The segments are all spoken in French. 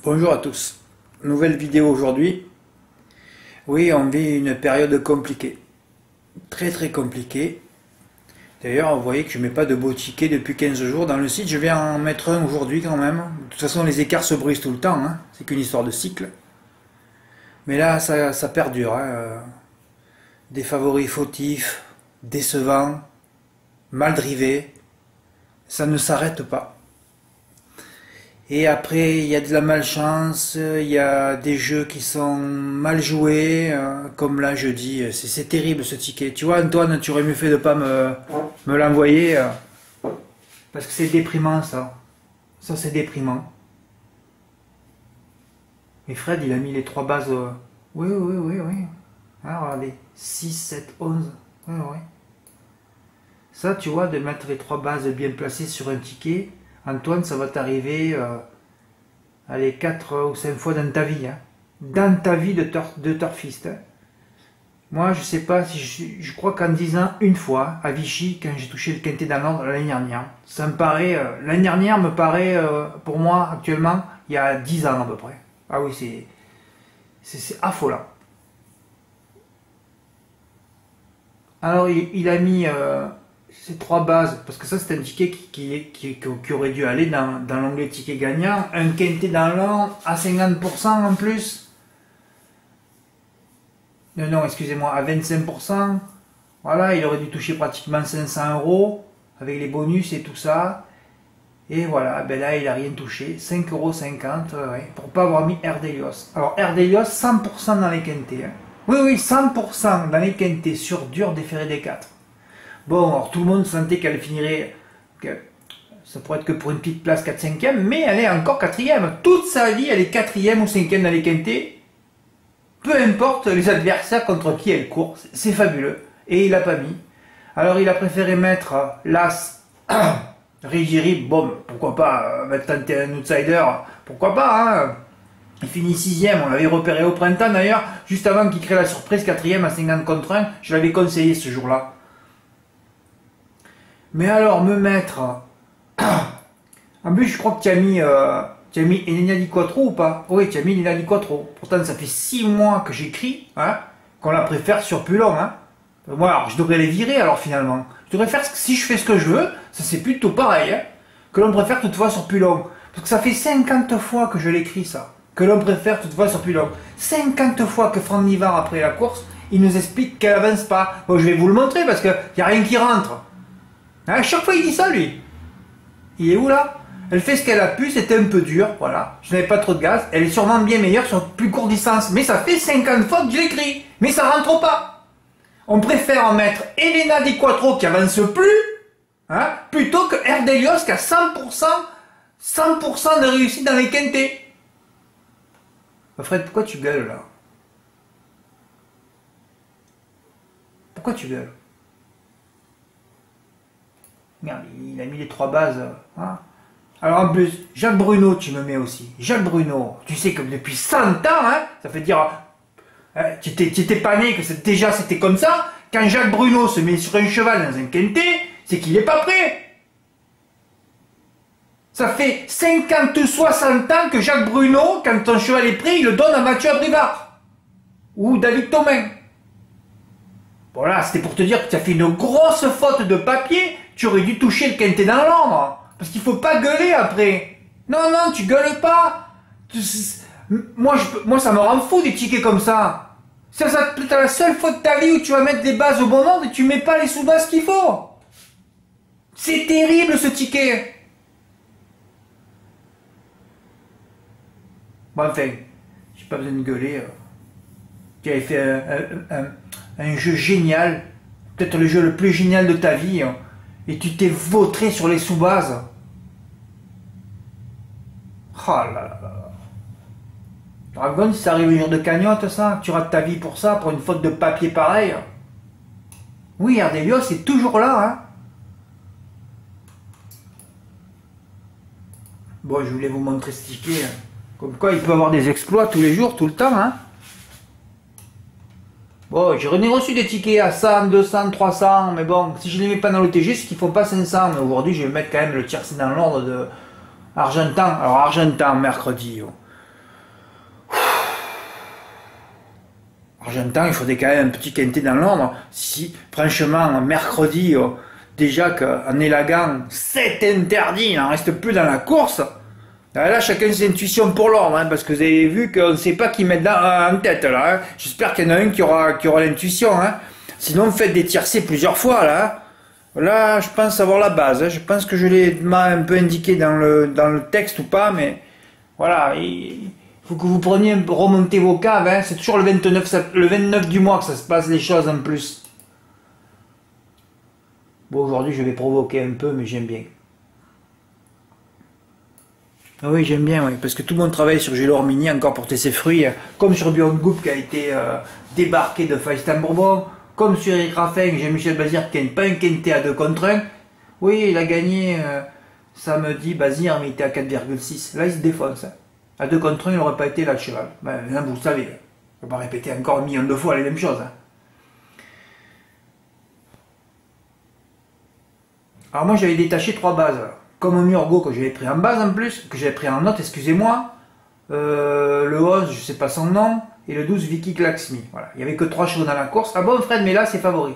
Bonjour à tous, nouvelle vidéo aujourd'hui. Oui, on vit une période compliquée, très très compliquée. D'ailleurs, vous voyez que je mets pas de beau ticket depuis 15 jours dans le site, je vais en mettre un aujourd'hui quand même. De toute façon, les écarts se brisent tout le temps, hein. C'est qu'une histoire de cycle. Mais là, ça perdure, hein. Des favoris fautifs, décevants, mal drivés, ça ne s'arrête pas. Et après, il y a de la malchance, il y a des jeux qui sont mal joués, comme là je dis, c'est terrible ce ticket. Tu vois Antoine, tu aurais mieux fait de pas me l'envoyer, parce que c'est déprimant ça. Ça c'est déprimant. Et Fred, il a mis les trois bases. Oui, oui, oui, oui. Ah, regardez, 6, 7, 11. Oui, oui. Ça, tu vois, de mettre les trois bases bien placées sur un ticket, Antoine, ça va t'arriver, allez, 4 ou 5 fois dans ta vie. Hein. Dans ta vie de turfiste. Hein. Moi, je sais pas si je crois qu'en 10 ans, une fois, à Vichy, quand j'ai touché le quintet dans l'ordre l'année dernière, ça me paraît, l'année dernière me paraît, pour moi, actuellement, il y a 10 ans à peu près. Ah oui, c'est affolant. Alors, il a mis ces trois bases, parce que ça, c'est un ticket qui aurait dû aller dans l'onglet ticket gagnant. Un quintet dans l'ordre à 50% en plus. Non, non, excusez-moi, à 25%. Voilà, il aurait dû toucher pratiquement 500 € avec les bonus et tout ça. Et voilà, ben là, il n'a rien touché. 5,50 €, ouais, pour pas avoir mis Erdelios. Alors, Erdelios, 100% dans les quintets. Hein. Oui, oui, 100% dans les quintets sur dur déféré des 4. Bon, alors tout le monde sentait qu'elle finirait, que ça pourrait être que pour une petite place 4-5e, mais elle est encore 4e. Toute sa vie, elle est 4e ou 5e dans les quintets. Peu importe les adversaires contre qui elle court, c'est fabuleux. Et il l'a pas mis. Alors il a préféré mettre l'As Rigiri, bon, pourquoi pas, tenter un outsider, pourquoi pas, hein. Il finit 6e, on l'avait repéré au printemps d'ailleurs, juste avant qu'il crée la surprise 4e à 50 contre 1, je l'avais conseillé ce jour-là. Mais alors, me mettre... En plus, je crois que tu as mis Elena Di Quattro ou pas? Oui, tu as mis Elena Di Quattro. Pourtant, ça fait 6 mois que j'écris, hein, qu'on la préfère sur plus long, hein. Moi, alors, je devrais les virer, alors, finalement. Je devrais faire, si je fais ce que je veux, ça c'est plutôt pareil, hein, que l'on préfère toutefois sur plus long. Parce que ça fait 50 fois que je l'écris, ça. Que l'on préfère toutefois sur plus long. 50 fois que Franck Nivard, après la course, il nous explique qu'elle avance pas. Bon, je vais vous le montrer, parce qu'il n'y a rien qui rentre. À chaque fois, il dit ça, lui. Il est où, là? Elle fait ce qu'elle a pu, c'était un peu dur, voilà. Je n'avais pas trop de gaz. Elle est sûrement bien meilleure sur plus courte distance. Mais ça fait 50 fois que je l'écris. Mais ça rentre pas. On préfère en mettre Elena Di Quattro qui avance plus, hein, plutôt que Erdelios qui a 100% de réussite dans les quintés. Fred, pourquoi tu gueules, là? Pourquoi tu gueules? Merde, il a mis les trois bases. Hein. Alors en plus, Jacques Bruno, tu me mets aussi. Jacques Bruno, tu sais que depuis 100 ans, hein, ça fait dire... tu étais pas né, que déjà c'était comme ça. Quand Jacques Bruno se met sur un cheval dans un quintet, c'est qu'il n'est pas prêt. Ça fait 50-60 ans que Jacques Bruno, quand ton cheval est prêt, il le donne à Mathieu Abrivard. Ou David Thomain. Voilà, c'était pour te dire que tu as fait une grosse faute de papier. Tu aurais dû toucher le quintet dans l'ombre. Parce qu'il faut pas gueuler après. Non, non, tu gueules pas. Moi, ça me rend fou des tickets comme ça. C'est la seule fois de ta vie où tu vas mettre des bases au bon ordre et tu mets pas les sous-bases qu'il faut. C'est terrible ce ticket. Bon, enfin, j'ai pas besoin de gueuler. Tu avais fait un jeu génial. Peut-être le jeu le plus génial de ta vie. Et tu t'es vautré sur les sous-bases. Oh là là là. Dragon, si ça arrive un jour de cagnotte, ça, tu rates ta vie pour ça, pour une faute de papier pareil. Oui, Erdelios est toujours là, hein. Bon, je voulais vous montrer ce ticket. Comme quoi, il peut avoir des exploits tous les jours, tout le temps, hein. Bon, j'ai reçu des tickets à 100, 200, 300, mais bon, si je les mets pas dans l'OTG, c'est qu'ils font pas 500. Mais aujourd'hui, je vais mettre quand même le tiercé dans l'ordre de Argentan. Alors, Argentan, mercredi. Argentan, il faudrait quand même un petit quintet dans l'ordre. Si, franchement, mercredi, déjà qu'en élagant, c'est interdit, il n'en reste plus dans la course. Là, chacun ses intuitions pour l'ordre, hein, parce que vous avez vu qu'on ne sait pas qui mettre en tête, là. Hein. J'espère qu'il y en a un qui aura l'intuition. Hein. Sinon, faites des tiercés plusieurs fois, là. Hein. Là, je pense avoir la base. Hein. Je pense que je l'ai un peu indiqué dans le texte ou pas, mais voilà. Il faut que vous preniez, remonter vos caves. Hein. C'est toujours le 29 du mois que ça se passe les choses en plus. Bon, aujourd'hui, je vais provoquer un peu, mais j'aime bien. Ah oui, j'aime bien, oui, parce que tout le monde travaille sur Gélor Mini, encore porter ses fruits, comme sur Björn Goop qui a été débarqué de Feistan Bourbon, comme sur Eric Raffin, Jean-Michel Bazir qui n'a pas un quintet à 2 contre 1. Oui, il a gagné samedi, Bazir, mais il était à 4,6. Là, il se défonce. Hein. À 2 contre 1, il n'aurait pas été là, le cheval. Ben, là, vous le savez, je ne vais pas répéter encore 1 million de fois les mêmes choses. Hein. Alors moi, j'avais détaché 3 bases. Comme Murgo que j'avais pris en base en plus, que j'avais pris en note, excusez-moi, le 11, je sais pas son nom, et le 12, Vicky Klaxmi. Voilà. Il n'y avait que 3 chevaux dans la course. Ah bon, Fred, mais là, c'est favori.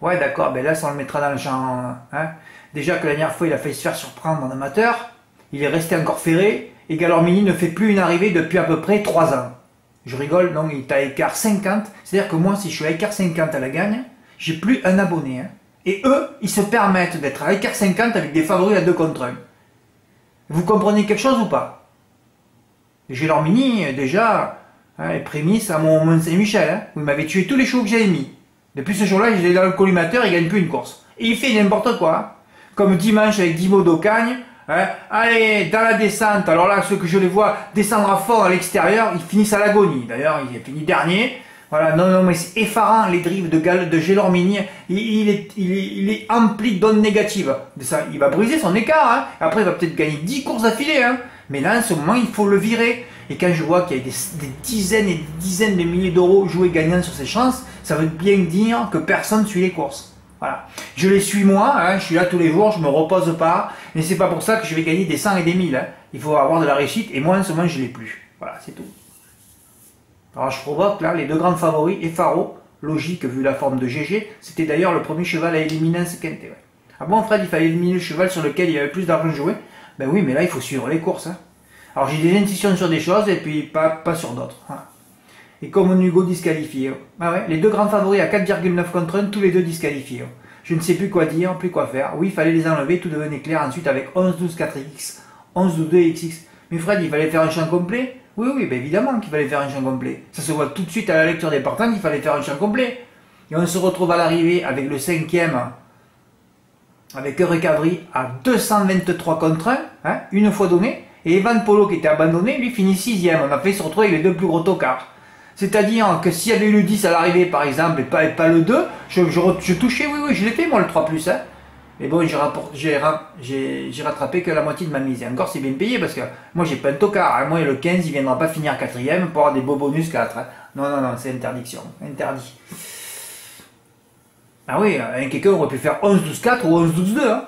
Ouais, d'accord, ben là, ça on le mettra dans le champ. Hein. Déjà que la dernière fois, il a failli se faire surprendre en amateur, il est resté encore ferré, et Galor Mini ne fait plus une arrivée depuis à peu près 3 ans. Je rigole, non, il est à écart 50, c'est-à-dire que moi, si je suis à écart 50 à la gagne, j'ai plus un abonné. Hein. Et eux, ils se permettent d'être à écart 50 avec des favoris à 2 contre 1. Vous comprenez quelque chose ou pas? J'ai leur mini, déjà, hein, les prémices à mon Mont-Saint-Michel. Hein. Vous m'avez tué tous les chevaux que j'avais mis. Depuis ce jour-là, je l'ai dans le collimateur, il gagne plus une course. Et il fait n'importe quoi. Hein. Comme dimanche avec Dimo d'Ocagne. Hein. Allez, dans la descente, alors là, ceux que je les vois descendre à fond à l'extérieur, ils finissent à l'agonie. D'ailleurs, il a fini dernier. Voilà, non, mais c'est effarant les drives de Gélor Mini. Il est empli de donnes négatives. Ça, il va briser son écart. Hein. Après, il va peut-être gagner 10 courses d'affilée. Hein. Mais là, en ce moment, il faut le virer. Et quand je vois qu'il y a des dizaines et des dizaines de milliers d'euros joués gagnants sur ses chances, ça veut bien dire que personne suit les courses. Voilà. Je les suis moi. Hein. Je suis là tous les jours. Je me repose pas. Mais c'est pas pour ça que je vais gagner des 100 et des 1000. Hein. Il faut avoir de la réussite. Et moi, en ce moment, je l'ai plus. Voilà, c'est tout. Alors je provoque là les 2 grands favoris et Faro, logique vu la forme de GG, c'était d'ailleurs le premier cheval à éliminer en ce quintet. Ouais. Ah bon Fred, il fallait éliminer le cheval sur lequel il y avait plus d'argent joué? Ben oui, mais là il faut suivre les courses. Hein. Alors j'ai des intuitions sur des choses et puis pas sur d'autres. Hein. Et comme Hugo disqualifié. Ah ouais, les 2 grands favoris à 4,9 contre 1, tous les 2 disqualifiés. Je ne sais plus quoi dire, plus quoi faire. Oui, il fallait les enlever, tout devenait clair ensuite avec 11-12 4X, 11-12 2XX. Mais Fred, il fallait faire un champ complet? Oui, ben évidemment qu'il fallait faire un champ complet. Ça se voit tout de suite à la lecture des partants qu'il fallait faire un champ complet. Et on se retrouve à l'arrivée avec le 5e, avec Eureka Cabri à 223 contre 1, hein, une fois donné. Et Evan Polo qui était abandonné, lui finit 6e. On a fait se retrouver avec les 2 plus gros tocards. C'est-à-dire que s'il y avait eu le 10 à l'arrivée par exemple et pas le 2, je touchais, oui, je l'ai fait moi le 3+. Hein. Mais bon, j'ai rattrapé que la moitié de ma mise. Et encore, c'est bien payé parce que moi, j'ai pas un tocard. Hein. Moi, le 15, il viendra pas finir 4e pour avoir des beaux bonus 4. Hein. Non, c'est interdiction. Interdit. Ah oui, quelqu'un aurait pu faire 11-12-4 ou 11-12-2. Hein.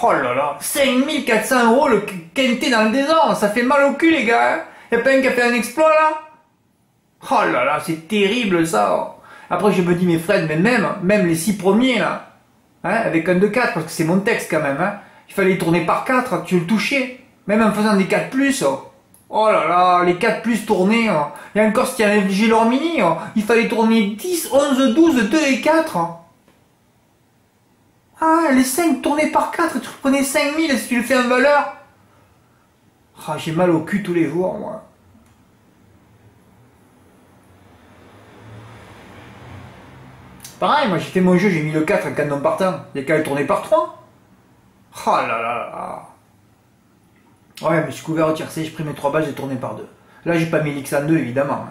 Oh là là, 5400 € le quintet dans le désordre. Ça fait mal au cul, les gars. Hein. Y'a pas un qui a fait un exploit, là? Oh là là, c'est terrible, ça. Après, je me dis, mais Fred, mais même les 6 premiers, là. Hein, avec un de 4, parce que c'est mon texte quand même. Hein. Il fallait tourner par 4, tu le touchais. Même en faisant des 4+. Oh là là, les 4+ tournés. Et encore, si tu avais Gélor Mini, il fallait tourner 10, 11, 12, 2 et 4. Ah, les 5 tournés par 4, tu reprenais 5000 si tu le fais en valeur. Ah, j'ai mal au cul tous les jours, moi. Pareil, moi j'ai fait mon jeu, j'ai mis le 4 en canon partant. Il y a qu'à le tourner par 3. Oh là là là. Ouais, mais je suis couvert au tiercé, j'ai pris mes 3 balles, j'ai tourné par 2. Là, j'ai pas mis l'X en 2, évidemment.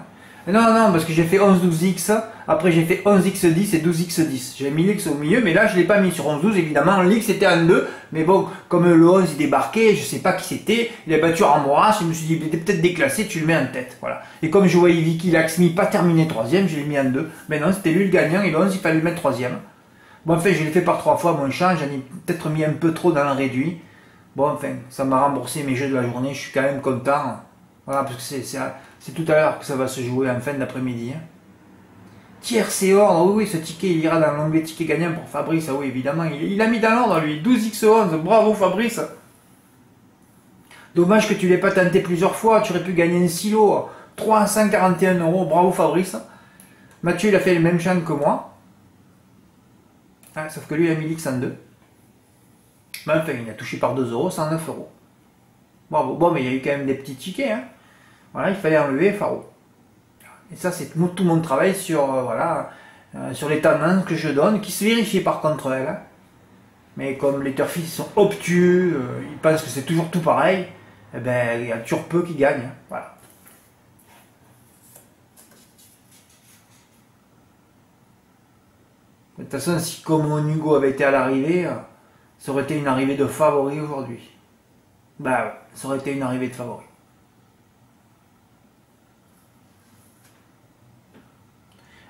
Non, parce que j'ai fait 11-12X, après j'ai fait 11X10 et 12X10. J'ai mis l'X au milieu, mais là, je l'ai pas mis sur 11-12, évidemment. L'X était en 2, mais bon, comme le 11 il débarquait, je sais pas qui c'était, il a battu en Moras, je me suis dit, il était peut-être déclassé, tu le mets en tête. Voilà. Et comme je voyais Vicky Laxmi pas terminer 3ème, je l'ai mis en 2. Mais non, c'était lui le gagnant, et le 11, il fallait le mettre 3ème. Bon, enfin, je l'ai fait par 3 fois, mon champ, j'en ai peut-être mis un peu trop dans le réduit. Bon, enfin, ça m'a remboursé mes jeux de la journée, je suis quand même content. Voilà, parce que c'est tout à l'heure que ça va se jouer en fin d'après-midi. Hein. Tiercé ordre, oui, ce ticket, il ira dans l'onglet ticket gagnant pour Fabrice, ah oui, évidemment. Il a mis dans l'ordre, lui, 12x11, bravo Fabrice. Dommage que tu l'aies pas tenté plusieurs fois, tu aurais pu gagner un silo, 341 €, bravo Fabrice. Mathieu, il a fait le même chant que moi. Ah, sauf que lui, il a mis l'X102. Mais enfin, il a touché par 2 €, 109 €. Bravo. Bon, mais il y a eu quand même des petits tickets. Hein. Voilà, il fallait enlever Faro. Et ça, c'est tout mon travail sur, voilà, sur les tendances que je donne, qui se vérifient par contre elles. Hein. Mais comme les turfistes sont obtus, ils pensent que c'est toujours tout pareil, eh ben, il y a toujours peu qui gagnent. Hein. Voilà. De toute façon, si comme mon Hugo avait été à l'arrivée, ça aurait été une arrivée de favori aujourd'hui. Bah ouais, ça aurait été une arrivée de favori.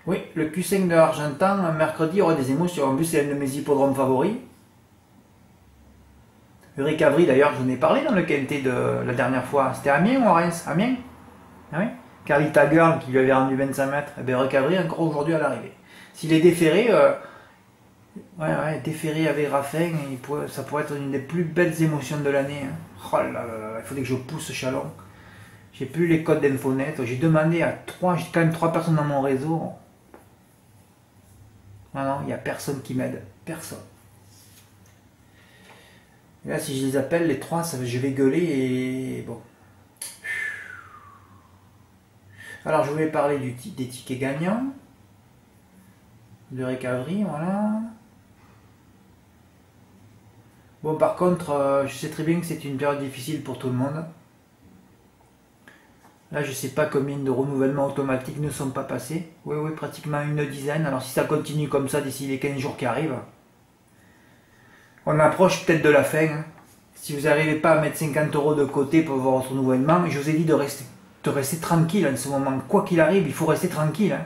Oui, le Q5 de Argentan, mercredi, il y aura des émotions. En plus, c'est un de mes hippodromes favoris. Eric Avry, d'ailleurs, je vous en ai parlé dans le quintet de la dernière fois. C'était Amiens ou Reims? Amiens? Ah oui. Carlita Girl, qui lui avait rendu 25 mètres. Et bien, Eric Avry, encore aujourd'hui à l'arrivée. S'il est déféré, déféré avec Raffin, ça pourrait être une des plus belles émotions de l'année. Hein. Oh là là là, il faudrait que je pousse Chalon. J'ai plus les codes d'Infonet. J'ai demandé à j'ai quand même 3 personnes dans mon réseau. Non, il n'y a personne qui m'aide. Personne. Et là, si je les appelle, les 3, je vais gueuler et bon. Alors, je voulais parler des tickets gagnants. De recovery, voilà. Bon, par contre, je sais très bien que c'est une période difficile pour tout le monde. Là, je ne sais pas combien de renouvellements automatiques ne sont pas passés. Oui, pratiquement une dizaine. Alors, si ça continue comme ça d'ici les 15 jours qui arrivent, on approche peut-être de la fin. Hein. Si vous n'arrivez pas à mettre 50 € de côté pour votre renouvellement, je vous ai dit de rester tranquille en ce moment. Quoi qu'il arrive, il faut rester tranquille. Hein.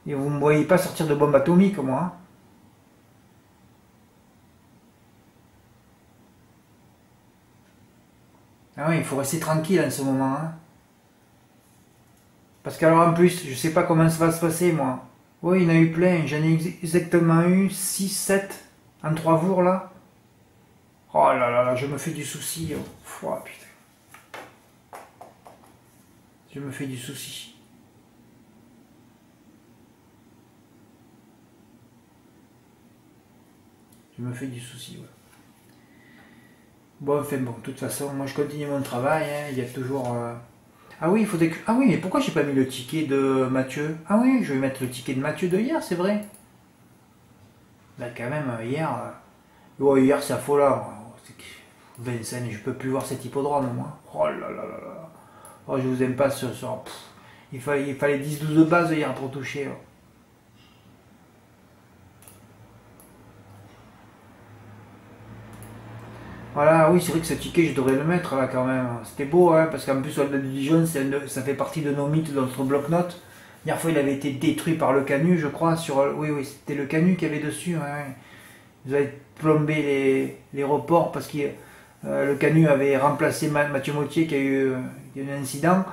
Et vous ne me voyez pas sortir de bombe atomique, moi. Hein. Ah oui, il faut rester tranquille en ce moment. Hein. Parce qu'alors en plus, je sais pas comment ça va se passer, moi. Oui, il y en a eu plein. J'en ai exactement eu 6, 7 en 3 jours, là. Oh là là là, je me fais du souci. Oh, putain. Je me fais du souci. Je me fais du souci, ouais. Bon, enfin bon, de toute façon, moi je continue mon travail. Hein. Il y a toujours... Ah oui, il faudrait que... Ah oui, mais pourquoi j'ai pas mis le ticket de Mathieu? Ah oui, je vais mettre le ticket de Mathieu de hier, c'est vrai. Là, quand même, hier... Ouais, hier, c'est affolant. Vincennes, je peux plus voir cet hippodrome, moi. Oh là là là là. Oh, je vous aime pas ce soir. Il fallait 10-12 de base hier pour toucher. Oh. Voilà, oui, c'est vrai que ce ticket, je devrais le mettre là quand même. C'était beau, hein, parce qu'en plus, Soldat de Dijon, ça fait partie de nos mythes dans notre bloc-notes. Hier fois, il avait été détruit par le Canut, je crois. Oui, c'était le Canut qui avait dessus. Ouais. Ils avaient plombé les reports parce que le Canut avait remplacé Mathieu Mottier qui a eu un incident.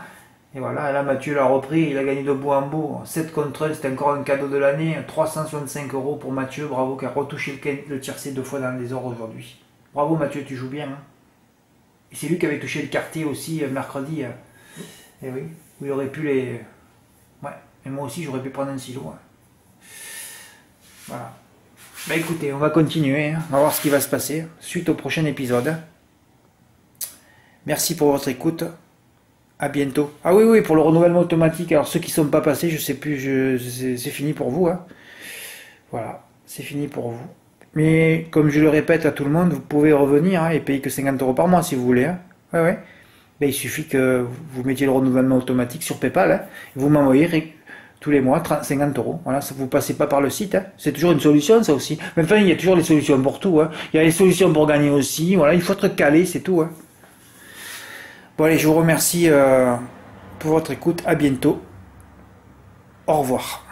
Et voilà, là, Mathieu l'a repris, il a gagné de bout en bout. 7 contre 1, c'était encore un cadeau de l'année. 365 € pour Mathieu, bravo, qui a retouché le tiercé 2 fois dans les ors aujourd'hui. Bravo Mathieu, tu joues bien. Hein. Et c'est lui qui avait touché le quartier aussi mercredi. Et oui, où il aurait pu les... Ouais, et moi aussi j'aurais pu prendre un silo. Hein. Voilà. Bah écoutez, on va continuer. Hein. On va voir ce qui va se passer suite au prochain épisode. Merci pour votre écoute. À bientôt. Ah oui, pour le renouvellement automatique. Alors ceux qui ne sont pas passés, je sais plus, c'est fini pour vous. Hein. Voilà, c'est fini pour vous. Mais comme je le répète à tout le monde, vous pouvez revenir hein, et payer que 50 € par mois si vous voulez. Hein. Ouais. Ben, il suffit que vous mettiez le renouvellement automatique sur PayPal. Hein, et vous m'envoyez tous les mois 50 €. Voilà, ça, vous ne passez pas par le site. Hein. C'est toujours une solution, ça aussi. Mais enfin, il y a toujours des solutions pour tout. Hein. Il y a des solutions pour gagner aussi. Voilà, il faut être calé, c'est tout. Hein. Bon, allez, je vous remercie pour votre écoute. À bientôt. Au revoir.